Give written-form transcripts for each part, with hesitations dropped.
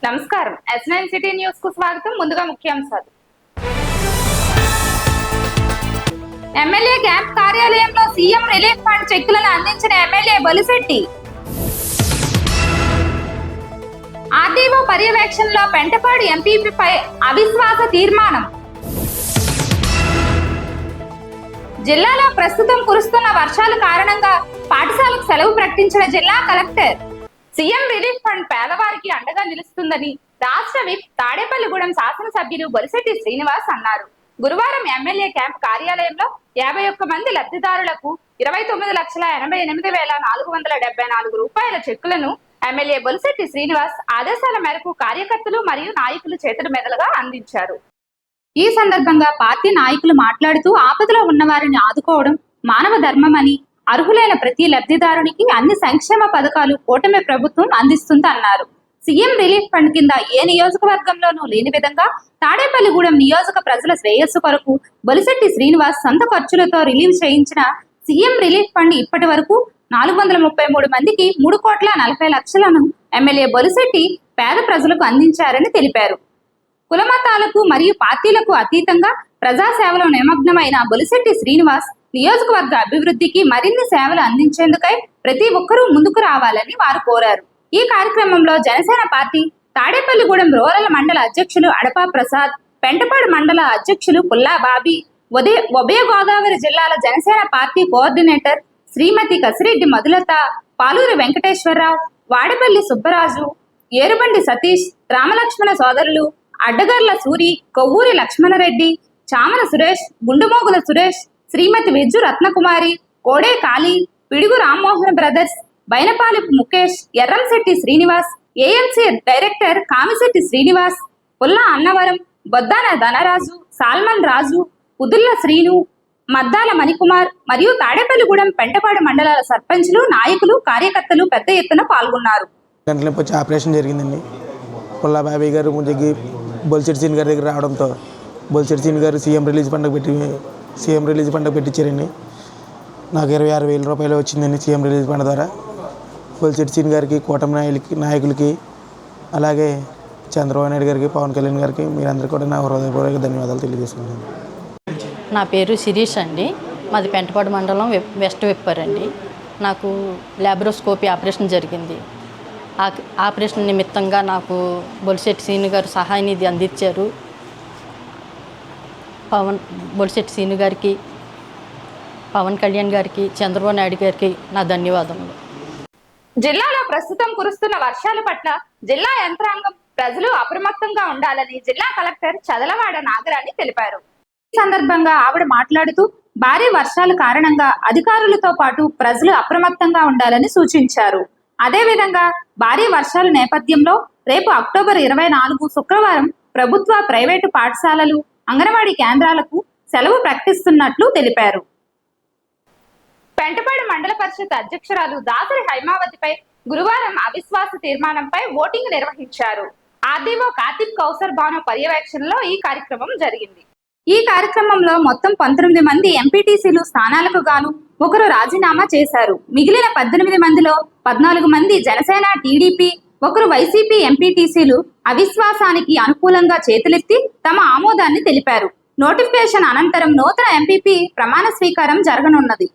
నమస్కారం S9 city news కు స్వాగతం. ముందుగా ముఖ్యాంశాలు. ఎమ్మెల్యే క్యాంప్ కార్యాలయంలో సీఎం రిలీఫ్ ఫండ్ చెక్కులను అందించిన ఎమ్మెల్యే బొలిశెట్టి. ఆర్డీఓ పర్యవేక్షణలో పెంటపాడు ఎంపీపీపై అవిశ్వాస తీర్మానం. జిల్లాలో ప్రస్తుతం కురుస్తున్న వర్షాల కారణంగా పాఠశాలకు సెలవు ప్రకటించిన జిల్లా కలెక్టర్. సీఎం రిలీఫ్ ఫండ్ పేదవారికి అండగా నిలుస్తుందని రాష్ట్ర విప్ తాడేపల్లిగూడెం శాసనసభ్యులు బొలిశెట్టి శ్రీనివాస్ అన్నారు. గురువారం ఎమ్మెల్యే క్యాంప్ కార్యాలయంలో 51 మంది లబ్ధిదారులకు 29,88,474 రూపాయల చెక్కులను ఎమ్మెల్యే బొలిశెట్టి శ్రీనివాస్ ఆదేశాల మేరకు కార్యకర్తలు మరియు నాయకులు చేతుల మీదుగా అందించారు. ఈ సందర్భంగా పార్టీ నాయకులు మాట్లాడుతూ ఆపదలో ఉన్న వారిని ఆదుకోవడం మానవ ధర్మమని, అర్హులైన ప్రతి లబ్ధిదారునికి అన్ని సంక్షేమ పథకాలు కూటమి ప్రభుత్వం అందిస్తుందన్నారు. సీఎం రిలీఫ్ ఫండ్ కింద ఏ నియోజకవర్గంలోనూ లేని విధంగా తాడేపల్లిగూడెం నియోజక ప్రజల శ్రేయస్సు కొరకు బొలిశెట్టి శ్రీనివాస్ సొంత ఖర్చులతో రిలీవ్ చేయించిన సీఎం రిలీఫ్ ఫండ్ ఇప్పటి వరకు 433 మందికి 3,40,00,000లను ఎమ్మెల్యే బొలిశెట్టి పేద ప్రజలకు అందించారని తెలిపారు. కులమతాలకు మరియు పార్టీలకు అతీతంగా ప్రజాసేవలో నిమగ్నమైన బొలిశెట్టి శ్రీనివాస్ నియోజకవర్గ అభివృద్ధికి మరిన్ని సేవలు అందించేందుకై ప్రతి ఒక్కరూ ముందుకు రావాలని వారు కోరారు. ఈ కార్యక్రమంలో జనసేన పార్టీ తాడేపల్లిగూడెం రూరల్ మండల అధ్యక్షులు అడపా ప్రసాద్, పెంటపాడు మండల అధ్యక్షులు పుల్లా బాబీ, ఉభయ గోదావరి జిల్లాల జనసేన పార్టీ కోఆర్డినేటర్ శ్రీమతి కసిరెడ్డి మధులత, పాలూరి వెంకటేశ్వరరావు, వాడపల్లి సుబ్బరాజు, ఏరుబండి సతీష్, రామలక్ష్మణ సోదరులు, అడ్డగర్ల సూరి, కొవ్వూరి లక్ష్మణరెడ్డి, చామన సురేష్, గుండుమోగుల సురేష్, శ్రీమతి Vijju Ratnakumari, Kode Kali, Pidugu Rammohan brothers, Bainapalipu Mukesh, Erramsetti Srinivas, AMC director Kamisetti Srinivas, Pulla Annavaram, Boddana Dhanaraju, Salman Raju, Udulla Srinu, Maddala Manikumar మరియు తాడేపల్లిగూడెం పెంటపాడు మండలాల సర్పంచ్లు, నాయకులు, కార్యకర్తలు పెద్ద ఎత్తున పాల్గొన్నారు. ఆపరేషన్ జరిగిందండి. పుల్లా బాబీ గారు ముందుకి బొలిశెట్టి శ్రీని గారి దగ్గర రావడంతో బొలిశెట్టి శ్రీని గారు సీఎం రిలీజ్ ఫండ్ పెట్టించారండి. నాకు 26,000 రూపాయలు వచ్చిందండి సీఎం రిలీజ్ ఫండ్ ద్వారా. బొలిశెట్టి శ్రీని గారికి, కూటమి నాయకులకి, అలాగే చంద్రబాబు నాయుడు గారికి, పవన్ కళ్యాణ్ గారికి, మీరందరికీ కూడా నా హృదయపూర్వక ధన్యవాదాలు తెలియజేసుకుంటున్నాను. నా పేరు శిరీష్ అండి. మాది పెంటపాడు మండలం వెస్ట్ విప్పారండి. నాకు ల్యాబ్రోస్కోపీ ఆపరేషన్ జరిగింది. ఆపరేషన్ నిమిత్తంగా నాకు బొలిశెట్టి శ్రీను గారు సహాయ నిధి అందించారు. బొలిశెట్టి శ్రీను గారికి, పవన్ కళ్యాణ్ గారికి, చంద్రబాబు నాయుడు గారికి నా ధన్యవాదములు. జిల్లాలో ప్రస్తుతం కురుస్తున్న వర్షాల పట్ల జిల్లా యంత్రాంగం, ప్రజలు అప్రమత్తంగా ఉండాలని జిల్లా కలెక్టర్ చదలవాడ నాగరాణి తెలిపారు. ఈ సందర్భంగా ఆవిడ మాట్లాడుతూ భారీ వర్షాల కారణంగా అధికారులతో పాటు ప్రజలు అప్రమత్తంగా ఉండాలని సూచించారు. అదేవిధంగా భారీ వర్షాల నేపథ్యంలో రేపు అక్టోబర్ 24 శుక్రవారం ప్రభుత్వ, ప్రైవేటు పాఠశాలలు, అంగన్వాడీ కేంద్రాలకు సెలవు ప్రకటిస్తున్నట్లు తెలిపారు. పెంటపాడు మండల పరిషత్ అధ్యక్షురాలు దాసరి హైమావతిపై గురువారం అవిశ్వాస తీర్మానంపై ఓటింగ్ నిర్వహించారు. ఆర్డీఓ కార్తిక్ కౌసర్ బాను పర్యవేక్షణలో ఈ కార్యక్రమం జరిగింది. ఈ కార్యక్రమంలో మొత్తం 19 మంది ఎంపీటీసీలు స్థానాలకు గాను ఒకరు రాజీనామా చేశారు. మిగిలిన 18 మందిలో 14 మంది జనసేన, టీడీపీ, ఒకరు వైసీపీ ఎంపీటీసీలు అవిశ్వాసానికి అనుకూలంగా చేతులెత్తి తమ ఆమోదాన్ని తెలిపారు. నోటిఫికేషన్ అనంతరం నూతన ఎంపీపీ ప్రమాణ స్వీకారం జరగనున్నది.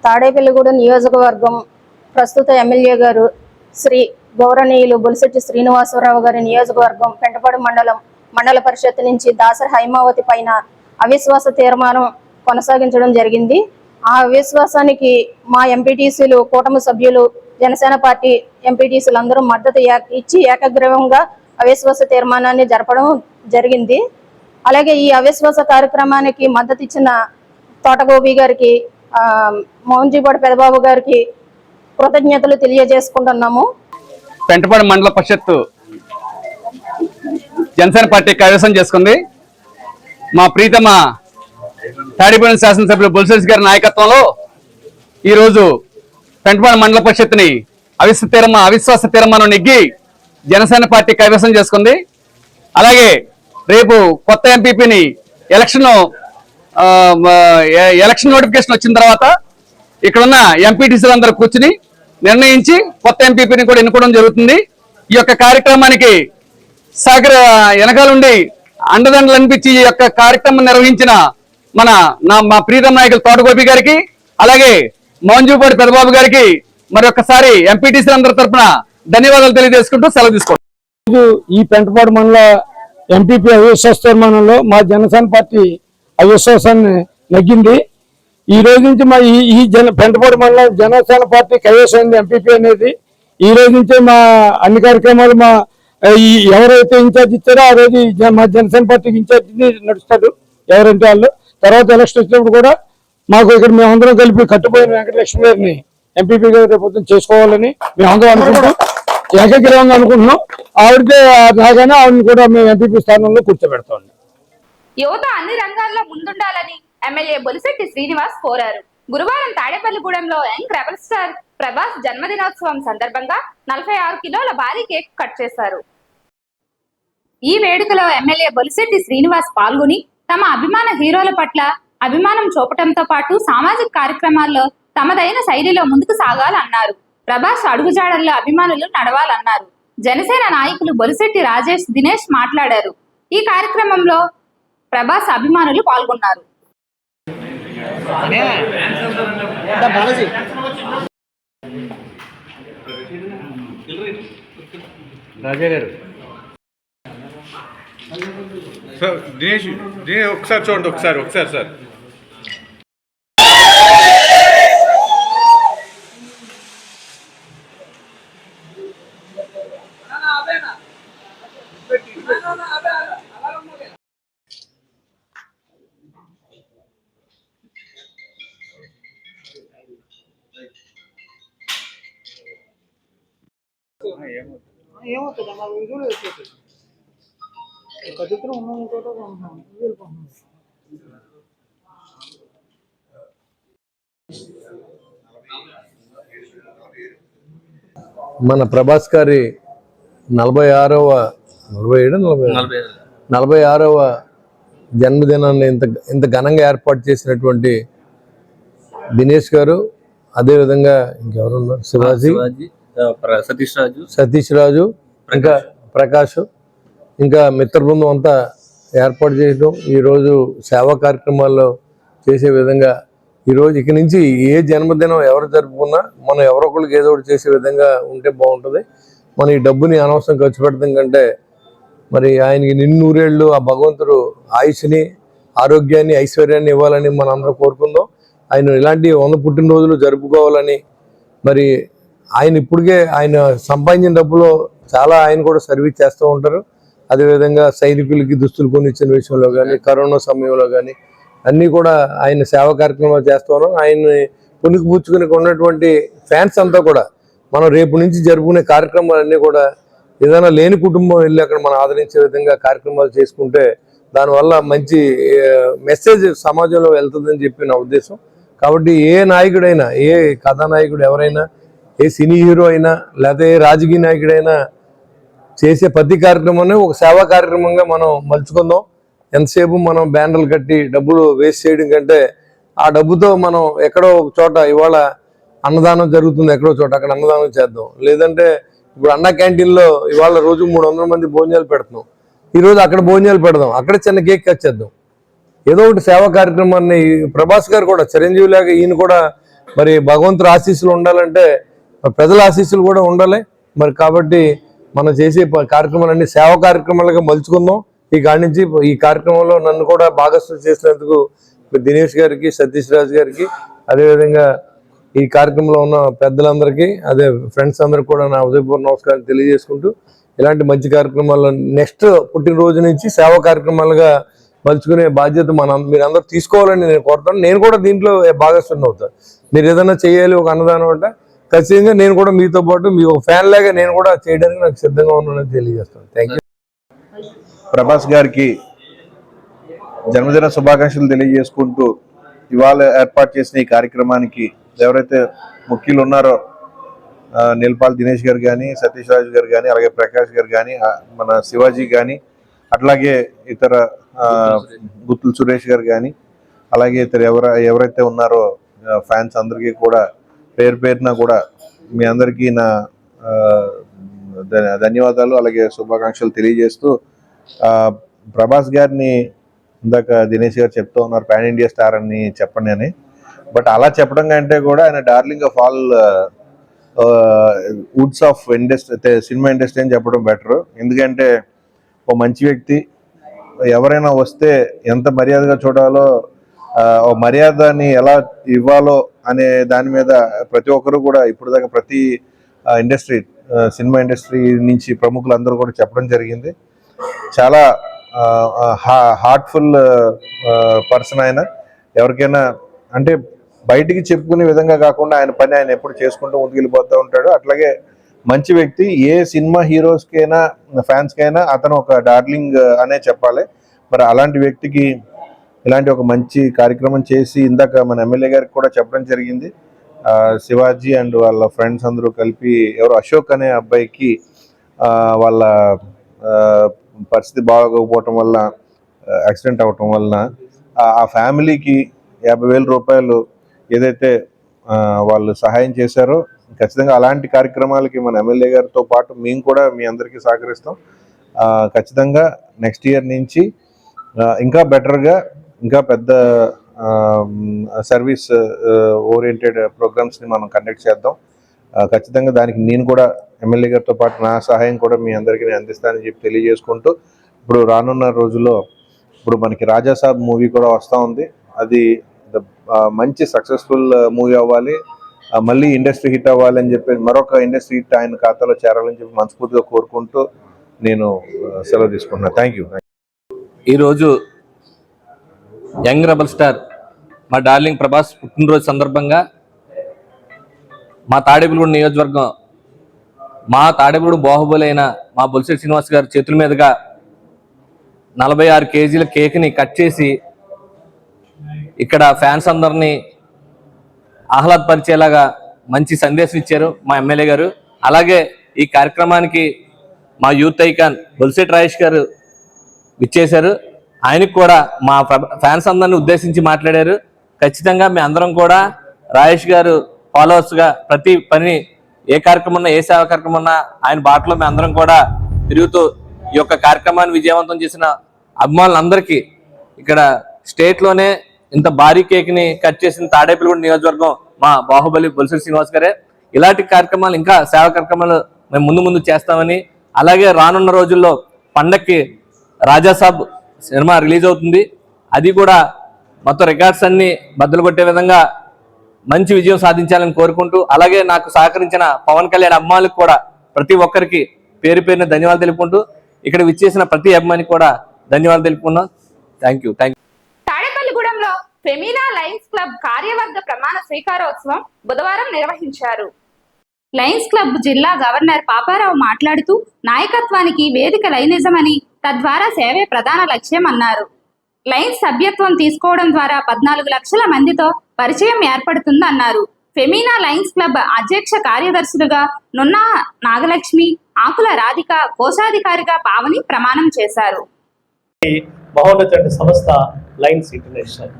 తాడేపల్లిగూడెం నియోజకవర్గం ప్రస్తుత ఎమ్మెల్యే గారు శ్రీ గౌరవనీయులు బొలిశెట్టి శ్రీనివాసరావు గారి నియోజకవర్గం పెంటపాడు మండల పరిషత్ నుంచి దాసరి హైమావతి పైన అవిశ్వాస తీర్మానం కొనసాగించడం జరిగింది. ఆ అవిశ్వాసానికి మా ఎంపీటీసీలు, కూటమి సభ్యులు, జనసేన పార్టీ ఎంపీటీసీలు అందరూ మద్దతు ఇచ్చి ఏకగ్రీవంగా అవిశ్వాస తీర్మానాన్ని జరపడం జరిగింది. అలాగే ఈ అవిశ్వాస కార్యక్రమానికి మద్దతు ఇచ్చిన తోటగోపి గారికి, మోహన్జీపాడు పెదబాబు గారికి కృతజ్ఞతలు తెలియజేసుకుంటున్నాము. పెంటపాడు మండల పరిషత్ జనసేన పార్టీ కైవసం చేసుకుంది. మా ప్రీతమ తాడేపల్లి శాసనసభ్యులు బొలిశెట్టి గారి నాయకత్వంలో ఈరోజు పెంటపాడు మండల పరిషత్ని అవిశ్వాస తీర్మానం నెగ్గి జనసేన పార్టీ కైవసం చేసుకుంది. అలాగే రేపు కొత్త ఎంపీపీని ఎలక్షన్ నోటిఫికేషన్ వచ్చిన తర్వాత ఇక్కడున్న ఎంపీటీసీలు అందరూ కూర్చుని నిర్ణయించి కొత్త ఎంపీపీని కూడా ఎన్నుకోవడం జరుగుతుంది. ఈ యొక్క కార్యక్రమానికి వెనకాలండి అండదండలు అనిపించి ఈ యొక్క కార్యక్రమం నిర్వహించిన మా ప్రీతం నాయకులు తోటగోపి గారికి, అలాగే మోంజుపాటి పెద్దబాబు గారికి మరొకసారి ఎంపీటీసీ అందరి తరఫున ధన్యవాదాలు తెలియజేసుకుంటూ సెలవు తీసుకోండి. ఈ పెంటపాడు మండల ఎంపీపీ అవిశ్వాస తీర్మానంలో మా జనసేన పార్టీ అవిశ్వాసాన్ని నెగ్గింది. ఈ రోజు నుంచి మా ఈ పెంటపాడు మండలం జనసేన పార్టీ కైవసమైంది ఎంపీపీ అనేది. ఈ రోజు నుంచే మా అన్ని కార్యక్రమాలు ఎవరైతే ఇన్ఛార్జ్ ఇచ్చారో ఆ రోజు మా జనసేన పార్టీకి ఇన్ఛార్జ్ నడుస్తారు ఎవరంటే వాళ్ళు. తర్వాత ఎలక్షన్ వచ్చినప్పుడు కూడా మాకు ఇక్కడ మేమందరం కలిపి కట్టుపోయిన వెంకటలక్ష్మి గారిని ఎంపీపీ గారు రేపు చేసుకోవాలని మేమందరం అనుకుంటున్నాం, ఏకగ్రీవంగా అనుకుంటున్నాం. ఆవిడకే రాగానే ఆవిడని కూడా మేము ఎంపీపీ స్థానంలో కూర్చోబెడతాం. యువత అన్ని రంగాల్లో ముందుండాలని ఎమ్మెల్యే బొలిశెట్టి శ్రీనివాస్ కోరారు. గురువారం తాడేపల్లిగూడెంలో యంగ్ రెబల్ స్టార్ ప్రభాస్ జన్మదినోత్సవం సందర్భంగా 46 కిలోల భారీ కేక్ కట్ చేశారు. ఈ వేడుకలో ఎమ్మెల్యే బొలిశెట్టి శ్రీనివాస్ పాల్గొని తమ అభిమాన హీరోల పట్ల అభిమానం చూపటంతో పాటు సామాజిక కార్యక్రమాల్లో తమదైన శైలిలో ముందుకు సాగాలన్నారు. ప్రభాస్ అడుగుజాడల్లో అభిమానులు నడవాలన్నారు. జనసేన నాయకులు బొలిశెట్టి రాజేష్, దినేష్ మాట్లాడారు. ఈ కార్యక్రమంలో ప్రభాస్ అభిమానులు పాల్గొన్నారు. దినేష్ ఒకసారి చూడండి, ఒకసారి సార్. మన ప్రభాస్ గారి 46వ జన్మదినాన్ని ఇంత ఘనంగా ఏర్పాటు చేసినటువంటి దినేష్ గారు, అదేవిధంగా ఇంకెవరున్నారు, శివాజీ, సతీష్ రాజు, ఇంకా ప్రకాష్, ఇంకా మిత్ర బృందం అంతా ఏర్పాటు చేయడం, ఈరోజు సేవా కార్యక్రమాల్లో చేసే విధంగా ఈరోజు ఇక నుంచి ఏ జన్మదినం ఎవరు జరుపుకున్నా మనం ఎవరొకరికి ఏదో ఒకటి చేసే విధంగా ఉంటే బాగుంటుంది. మనం ఈ డబ్బుని అనవసరం ఖర్చు పెడతాం కంటే మరి ఆయనకి నిన్నూరేళ్ళు ఆ భగవంతుడు ఆయుష్ని, ఆరోగ్యాన్ని, ఐశ్వర్యాన్ని ఇవ్వాలని మనం అందరం కోరుకుందాం. ఆయన ఇలాంటి 100 పుట్టినరోజులు జరుపుకోవాలని, మరి ఆయన ఇప్పటికే ఆయన సంపాదించిన డబ్బులో చాలా ఆయన కూడా సర్వీస్ చేస్తూ ఉంటారు. అదేవిధంగా సైనికులకి దుస్తులు కొనిచ్చిన విషయంలో కానీ, కరోనా సమయంలో కానీ అన్నీ కూడా ఆయన సేవా కార్యక్రమాలు చేస్తూ ఉన్నాం. ఆయన్ని పుణికిపుచ్చుకుని ఉన్నటువంటి ఫ్యాన్స్ అంతా కూడా మనం రేపు నుంచి జరుపుకునే కార్యక్రమాలన్నీ కూడా ఏదైనా లేని కుటుంబం వెళ్ళి అక్కడ మనం ఆదరించే విధంగా కార్యక్రమాలు చేసుకుంటే దానివల్ల మంచి మెసేజ్ సమాజంలో వెళ్తుందని చెప్పి నా ఉద్దేశం. కాబట్టి ఏ నాయకుడైనా, ఏ కథానాయకుడు ఎవరైనా, ఏ సినీ హీరో అయినా, లేకపోతే ఏ రాజకీయ నాయకుడైనా చేసే ప్రతి కార్యక్రమాన్ని ఒక సేవా కార్యక్రమంగా మనం మలుచుకుందాం. ఎంతసేపు మనం బ్యానర్లు కట్టి డబ్బులు వేస్ట్ చేయడం కంటే ఆ డబ్బుతో మనం ఎక్కడో ఒక చోట ఇవాళ అన్నదానం జరుగుతుంది, ఎక్కడో చోట అక్కడ అన్నదానం చేద్దాం. లేదంటే ఇప్పుడు అన్న క్యాంటీన్లో ఇవాళ రోజు 300 మంది భోజనాలు పెడుతున్నాం, ఈరోజు అక్కడ భోజనాలు పెడదాం, అక్కడ చిన్న కేక్ కట్ చేద్దాం. ఏదో ఒకటి సేవా కార్యక్రమాన్ని ప్రభాస్ గారు కూడా చిరంజీవి లాగా ఈయన కూడా మరి భగవంతుడు ఆశీస్సులు ఉండాలంటే ప్రజల ఆశీస్సులు కూడా ఉండాలి. మరి కాబట్టి మనం చేసే కార్యక్రమాలన్నీ సేవా కార్యక్రమాలుగా మలుచుకుందాం. ఈ కాడి నుంచి ఈ కార్యక్రమంలో నన్ను కూడా భాగస్వామ్యం చేసినందుకు దినేష్ గారికి, సతీష్ రాజు గారికి, అదేవిధంగా ఈ కార్యక్రమంలో ఉన్న పెద్దలందరికీ, అదే ఫ్రెండ్స్ అందరికి కూడా నా ఉదయపూర్వ నమస్కారం తెలియజేసుకుంటూ ఇలాంటి మంచి కార్యక్రమాల్లో నెక్స్ట్ పుట్టినరోజు నుంచి సేవా కార్యక్రమాలుగా మలుచుకునే బాధ్యత మీరందరూ తీసుకోవాలని నేను కోరుతాను. నేను కూడా దీంట్లో భాగస్వామ్యం అవుతాను. మీరు ఏదైనా చేయాలి ఒక అన్నదానం అంటే ఖచ్చితంగా నేను కూడా మీతో పాటు మీ ఒక ఫ్యాన్ లాగా నేను కూడా చేయడానికి నాకు సిద్ధంగా ఉన్నానని తెలియజేస్తాను. Thank you. ప్రభాస్ గారికి జన్మదిన శుభాకాంక్షలు తెలియజేసుకుంటూ ఇవాళ ఏర్పాటు చేసిన ఈ కార్యక్రమానికి ఎవరైతే ముఖ్యులు ఉన్నారో నీలపాల్ దినేష్ గారు కానీ, సతీష్ రాజు గారు కానీ, అలాగే ప్రకాష్ గారు కానీ, మన శివాజీ కానీ, అట్లాగే ఇతర గుత్తుల సురేష్ గారు కానీ, అలాగే ఇతర ఎవరైతే ఉన్నారో ఫ్యాన్స్ అందరికీ కూడా పేరు పేరున కూడా మీ అందరికీ నా ధన్యవాదాలు అలాగే శుభాకాంక్షలు తెలియజేస్తూ, ప్రభాస్ గారిని ఇందాక దినేష్ గారు చెప్తూ ఉన్నారు పాన్ ఇండియా స్టార్ అని చెప్పండి అని. బట్ అలా చెప్పడం కంటే కూడా ఆయన darling of all Woods of industry, cinema industry అని చెప్పడం బెటర్. ఎందుకంటే ఓ మంచి వ్యక్తి, ఎవరైనా వస్తే ఎంత మర్యాదగా చూడాలో, మర్యాదని ఎలా ఇవ్వాలో అనే దాని మీద ప్రతి ఒక్కరు కూడా ఇప్పుడు దాకా ప్రతి ఇండస్ట్రీ, సినిమా ఇండస్ట్రీ నుంచి ప్రముఖులందరూ కూడా చెప్పడం జరిగింది. చాలా హార్ట్ఫుల్ పర్సన్ ఆయన. ఎవరికైనా అంటే బయటికి చెప్పుకునే విధంగా కాకుండా ఆయన పని ఆయన ఎప్పుడు చేసుకుంటూ ముందుకెళ్ళిపోతూ ఉంటాడు. అట్లాగే మంచి వ్యక్తి. ఏ సినిమా హీరోస్కైనా ఫ్యాన్స్కైనా అతను ఒక డార్లింగ్ అనే చెప్పాలి. మరి అలాంటి వ్యక్తికి ఇలాంటి ఒక మంచి కార్యక్రమం చేసి, ఇందాక మన ఎమ్మెల్యే గారికి కూడా చెప్పడం జరిగింది, శివాజీ అండ్ వాళ్ళ ఫ్రెండ్స్ అందరూ కలిపి ఎవరు అశోక్ అనే అబ్బాయికి వాళ్ళ పరిస్థితి బాగోకపోవటం వల్ల, యాక్సిడెంట్ అవ్వటం వలన ఆ ఫ్యామిలీకి 50,000 రూపాయలు ఏదైతే వాళ్ళు సహాయం చేశారో, ఖచ్చితంగా అలాంటి కార్యక్రమాలకి మన ఎమ్మెల్యే గారితో పాటు మేము కూడా మీ అందరికీ సహకరిస్తాం. ఖచ్చితంగా నెక్స్ట్ ఇయర్ నుంచి ఇంకా బెటర్గా, ఇంకా పెద్ద సర్వీస్ ఓరియంటెడ్ ప్రోగ్రామ్స్ని మనం కండక్ట్ చేద్దాం. ఖచ్చితంగా దానికి నేను కూడా ఎమ్మెల్యే గారితో పాటు నా సహాయం కూడా మీ అందరికీ నేను అందిస్తానని చెప్పి తెలియజేసుకుంటూ, ఇప్పుడు రానున్న రోజుల్లో ఇప్పుడు మనకి రాజాసాబ్ మూవీ కూడా వస్తూ ఉంది. అది మంచి సక్సెస్ఫుల్ మూవీ అవ్వాలి, మళ్ళీ ఇండస్ట్రీ హిట్ అవ్వాలి అని చెప్పి, మరొక ఇండస్ట్రీ హిట్ ఆయన ఖాతాలో చేరాలని చెప్పి మనస్ఫూర్తిగా కోరుకుంటూ నేను సెలవు తీసుకుంటున్నాను. Thank you. ఈరోజు యంగ్ రెబల్ స్టార్ మా డార్లింగ్ ప్రభాస్ పుట్టినరోజు సందర్భంగా మా తాడేపల్లిగూడెం నియోజకవర్గం, మా తాడేపల్లిగూడెం బాహుబలి అయిన మా బొలిశెట్టి శ్రీనివాస్ గారి చేతుల మీదుగా 46 కేజీల కేక్ని కట్ చేసి ఇక్కడ ఫ్యాన్స్ అందరినీ ఆహ్లాదపరిచేలాగా మంచి సందేశం ఇచ్చారు మా ఎమ్మెల్యే గారు. అలాగే ఈ కార్యక్రమానికి మా యూత్ ఐకాన్ బొలిశెట్టి రాజేష్ గారు విచ్చేశారు. ఆయనకు కూడా మా ఫ్యాన్స్ అందరినీ ఉద్దేశించి మాట్లాడారు. ఖచ్చితంగా మీ అందరం కూడా రాజేష్ గారు ఫాలోవర్స్గా ప్రతి పని, ఏ కార్యక్రమం ఉన్నా, ఏ సేవా కార్యక్రమం ఉన్నా ఆయన బాటలో మేము అందరం కూడా తిరుగుతూ ఈ యొక్క కార్యక్రమాన్ని విజయవంతం చేసిన అభిమానులందరికీ, ఇక్కడ స్టేట్లోనే ఇంత భారీ కేక్ని కట్ చేసిన తాడేపల్లిగూడెం నియోజకవర్గం మా బాహుబలి బొలిశెట్టి శ్రీనివాస్ గారే. ఇలాంటి కార్యక్రమాలు, ఇంకా సేవా కార్యక్రమాలు మేము ముందు చేస్తామని, అలాగే రానున్న రోజుల్లో పండక్కి రాజాసాబ్ సినిమా రిలీజ్ అవుతుంది. అది కూడా మొత్తం రికార్డ్స్ అన్ని బద్దలు కొట్టే విధంగా మంచి విజయం సాధించాలని కోరుకుంటూ, అలాగే నాకు సహకరించిన పవన్ కళ్యాణ్ అభిమానులకు కూడా ప్రతి ఒక్కరికి పేరు పేరున ధన్యవాదాలు తెలుపుకుంటూ, ఇక్కడ విచ్చేసిన ప్రతి అభిమానికి కూడా ధన్యవాదాలు తెలుపుకున్నాం. Thank you. తాడేపల్లిగూడెంలో ఫెమినా లయన్స్ క్లబ్ కార్యవర్గ ప్రమాణ స్వీకారోత్సవం బుధవారం నిర్వహించారు. లయన్స్ క్లబ్ జిల్లా గవర్నర్ పాపారావు మాట్లాడుతూ, నాయకత్వానికి వేదిక లైనిజమని, తద్వారా సేవే ప్రధాన లక్ష్యం అన్నారు. లయన్స్ సభ్యత్వం తీసుకోవడం ద్వారా 14 లక్షల మందితో పరిచయం ఏర్పడుతుందన్నారు. ఫెమినా లయన్స్ క్లబ్ అధ్యక్ష కార్యదర్శులుగా నున్నా నాగలక్ష్మి, ఆకుల రాధిక, కోశాధికారిగా పావని ప్రమాణం చేశారు. మహోన్నత సంస్థ లయన్స్ ఇంటర్నేషనల్,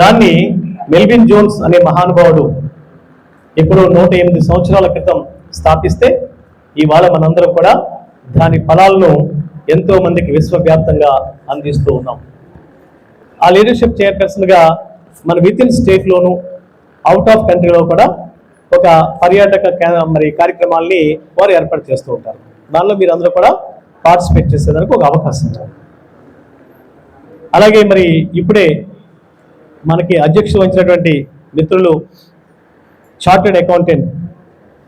దాన్ని మెల్విన్ జోన్స్ అనే మహానుభావుడు ఇప్పుడు 108 సంవత్సరాల క్రితం స్థాపిస్తే, ఇవాళ మనందరం కూడా దాని ఫలాలను ఎంతో మందికి విశ్వవ్యాప్తంగా అందిస్తూ ఉన్నాం. ఆ లీడర్షిప్ చైర్పర్సన్గా మన విత్ ఇన్ స్టేట్లోను, అవుట్ ఆఫ్ కంట్రీలో కూడా ఒక పర్యాటక కార్యక్రమాల్ని వారు ఏర్పాటు చేస్తూ ఉంటారు. దానిలో మీరు అందరూ కూడా పార్టిసిపేట్ చేసేదానికి ఒక అవకాశం ఉంది. అలాగే మరి ఇప్పుడే మనకి అధ్యక్షత వహించినటువంటి మిత్రులు చార్టెడ్ అకౌంటెంట్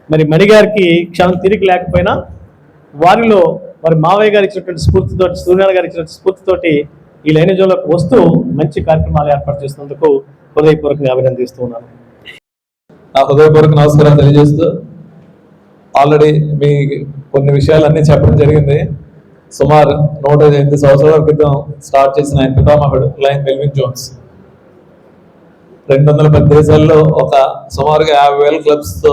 మరి మణిగారికి క్షణం తిరిగి లేకపోయినా, వారిలో మరి మావయ్య గారు ఇచ్చినటువంటి స్ఫూర్తితో, సూర్యనారాయణ గారు ఇచ్చినటువంటి స్ఫూర్తితోటి ఈ లైనేజంలోకి వస్తూ మంచి కార్యక్రమాలు ఏర్పాటు చేసినందుకు హృదయపూర్వకంగా అభినందిస్తూ ఉన్నాను. నా హృదయపూర్వక నమస్కారాలు తెలియజేస్తూ, ఆల్రెడీ మీ కొన్ని విషయాలన్నీ చెప్పడం జరిగింది. సుమారు 108 సంవత్సరాల క్రితం స్టార్ట్ చేసిన ఆయన పితామహుడు లయన్ మెల్విన్ జోన్స్ 210 దేశాల్లో ఒక సుమారుగా 50,000 క్లబ్స్తో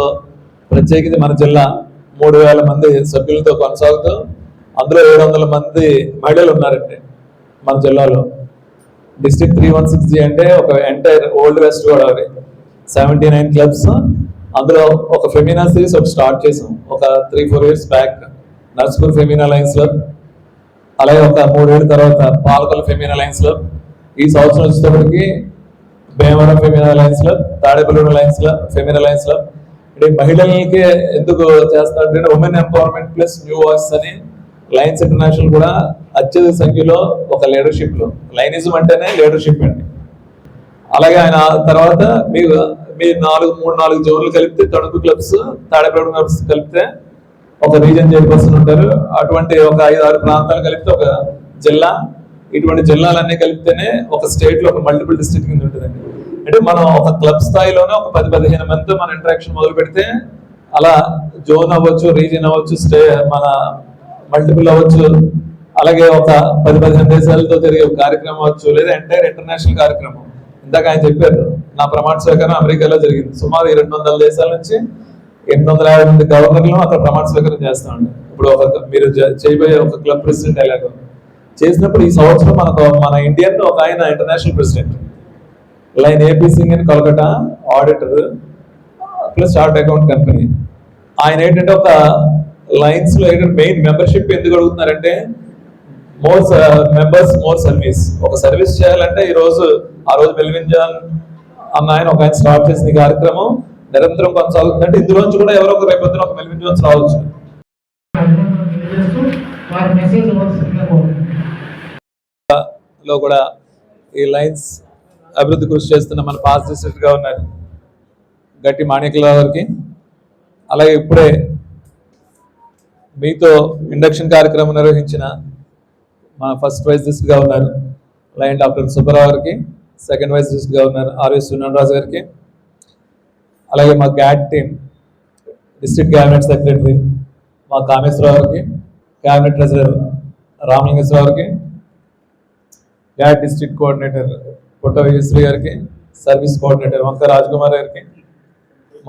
ప్రత్యేకించి మన జిల్లా 3,000 మంది సభ్యులతో కొనసాగుతూ అందులో 700 మంది మహిళలు ఉన్నారండి మన జిల్లాలో. డిస్ట్రిక్ట్ 316G అంటే ఒక entire old west Godavari 79 clubs. అందులో ఒక ఫెమినా సిరీస్ ఒకటి స్టార్ట్ చేసాం ఒక 3-4 years back, Narsapur Femina Lions club. అలాగే ఒక 3 ఏళ్ళ తర్వాత పాలకొల ఫెమినా లయన్స్ క్లబ్. ఈ సంవత్సరం వచ్చేటప్పటికి Bhimavaram Femina Lions club, Tadepalli Lions club, Femina Lions club. అంటే మహిళలకి ఎందుకు చేస్తారంటే women empowerment plus new voice అని లయన్స్ ఇంటర్నేషనల్ కూడా అత్యధిక సంఖ్యలో ఒక లీడర్షిప్ లో, లైనిజం అంటేనే లీడర్షిప్ అండి. అలాగే ఆయన తర్వాత మీరు 3-4 జోన్లు కలిపితే తణుకు క్లబ్స్, తాడేపల్లి క్లబ్స్ కలిపితే ఒక రీజన్ చైర్పర్సన్ ఉంటారు. అటువంటి ఒక 5-6 ప్రాంతాలు కలిపితే ఒక జిల్లా. ఇటువంటి జిల్లాలన్నీ కలిపితేనే ఒక స్టేట్ లో ఒక మల్టిపుల్ డిస్ట్రిక్ట్ కింద ఉంటుందండి. అంటే మనం ఒక క్లబ్ స్థాయిలోనే ఒక 10-15 మందితో మన ఇంటరాక్షన్ మొదలు పెడితే అలా జోన్ అవ్వచ్చు, రీజియన్ అవ్వచ్చు, మన మల్టిపుల్ అవ్వచ్చు. అలాగే ఒక 10-15 దేశాలతో జరిగే ఒక కార్యక్రమం అవ్వచ్చు, లేదా ఎంటైర్ ఇంటర్నేషనల్ కార్యక్రమం. ఇందాక ఆయన చెప్పారు నా ప్రమాణ స్వీకారం అమెరికాలో జరిగింది. సుమారు 200 దేశాల నుంచి 850 మంది గవర్నర్లు అక్కడ ప్రమాణ స్వీకారం చేస్తామండి. ఇప్పుడు మీరు చేయబోయే ఒక క్లబ్ ప్రెసిడెంట్ ఎలాగో చేసినప్పుడు ఈ సంవత్సరం మన ఇండియన్ ఒక ఆయన international president line AP Singh in Calcutta auditor plus chart account company. ఆయన ఏంటంటే ఒక లైన్స్ లో ఏంటంటే మెయిన్ మెంబర్షిప్ ఎందుకు అడుగుతున్నారంటే మోర్ మెంబర్స్ మోర్ సర్వీస్. ఒక సర్వీస్ చేయాలంటే ఆ రోజు మెల్విన్ జాన్ అన్న ఆయన ఒక ఆయన స్టార్ట్ చేసిన ఈ కార్యక్రమం నిరంతరం కొనసాగుతుందంటే ఇందులోంచి కూడా ఎవరో ఒక రేపొద్దున ఒక మెల్విన్ జోన్స్ రావచ్చు. లో కూడా ఈ లైన్స్ అభివృద్ధి కృషి చేస్తున్న మన పాస్ డిస్ట్రిక్ట్ గవర్నర్ గట్టి మాణిక్యరావు గారికి, అలాగే ఇప్పుడే మీతో ఇండక్షన్ కార్యక్రమం నిర్వహించిన మా first vice district governor lion doctor Subbarao గారికి, second vice district governor RS Sunaraju గారికి, అలాగే మా గ్యాడ్ టీమ్ డిస్ట్రిక్ట్ క్యాబినెట్ సెక్రటరీ మా కామేశ్వరరావు గారికి, క్యాబినెట్ ట్రెజరర్ రామలింగేశ్వరరావు గారికి, గ్యాడ్ డిస్ట్రిక్ట్ కోఆర్డినేటర్ పుట్ట విజయశ్రీ గారికి, సర్వీస్ కోఆర్డినేటర్ వంక రాజ్కుమార్ గారికి,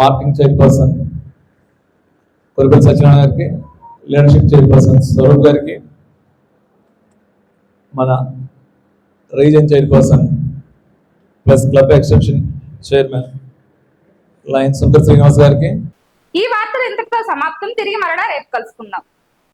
మార్కెటింగ్ చైర్పర్సన్ కొరిపల్లి సత్యనారాయణ గారికి, లీడర్షిప్ చైర్పర్సన్ స్వరూప్ గారికి, మన region chairperson plus club extension chairman lion Shankar Srinivas గారికి. ఈ వార్తలు ఇంతటితో సమాప్తం. తిరిగి మరలా రేపు కలుసుకుందాం.